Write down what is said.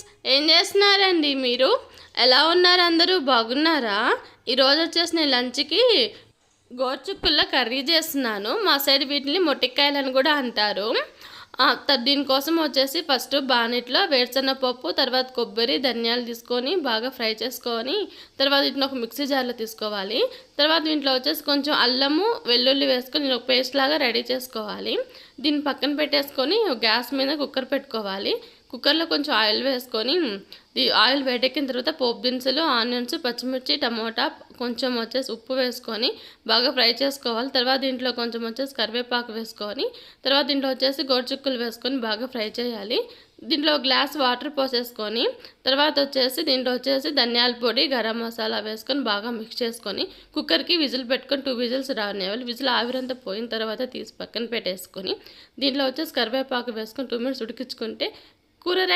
Friends, ఏం చేస్తున్నారండి మీరు? ఎలా ఉన్నారు? అందరూ బాగున్నారా? ఈరోజు వచ్చేసి నేను లంచ్కి గోరుచిక్కుళ్ళ కర్రీ చేస్తున్నాను. మా సైడ్ వీటిని మొట్టికాయలని కూడా అంటారు. దీనికోసం వచ్చేసి ఫస్ట్ బాణీట్లో వేరుశనగ పప్పు, తర్వాత కొబ్బరి, ధనియాలు తీసుకొని బాగా ఫ్రై చేసుకొని తర్వాత వీటిని ఒక మిక్సీ జార్లో తీసుకోవాలి. తర్వాత దీంట్లో వచ్చేసి కొంచెం అల్లము, వెల్లుల్లి వేసుకొని ఒక పేస్ట్ లాగా రెడీ చేసుకోవాలి. దీన్ని పక్కన పెట్టేసుకొని గ్యాస్ మీద కుక్కర్ పెట్టుకోవాలి. కుక్కర్లో కొంచెం ఆయిల్ వేసుకొని ఆయిల్ వేడెక్కిన తర్వాత పోపు దినుసులు, ఆనియన్స్, పచ్చిమిర్చి, టమోటా, కొంచెం వచ్చేసి ఉప్పు వేసుకొని బాగా ఫ్రై చేసుకోవాలి. తర్వాత దీంట్లో కొంచెం వచ్చేసి కరివేపాకు వేసుకొని తర్వాత దీంట్లో వచ్చేసి గోరుచిక్కులు వేసుకొని బాగా ఫ్రై చేయాలి. దీంట్లో గ్లాస్ వాటర్ పోసేసుకొని తర్వాత వచ్చేసి దీంట్లో వచ్చేసి ధనియాల పొడి, గరం మసాలా వేసుకొని బాగా మిక్స్ చేసుకొని కుక్కర్కి విజిల్ పెట్టుకొని 2 విజిల్స్ రానివ్వాలి. విజిల్ ఆవిరంతా పోయిన తర్వాత తీసి పక్కన పెట్టేసుకొని దీంట్లో వచ్చేసి కరివేపాకు వేసుకొని 2 మినిట్స్ ఉడికించుకుంటే కూర రెడీ.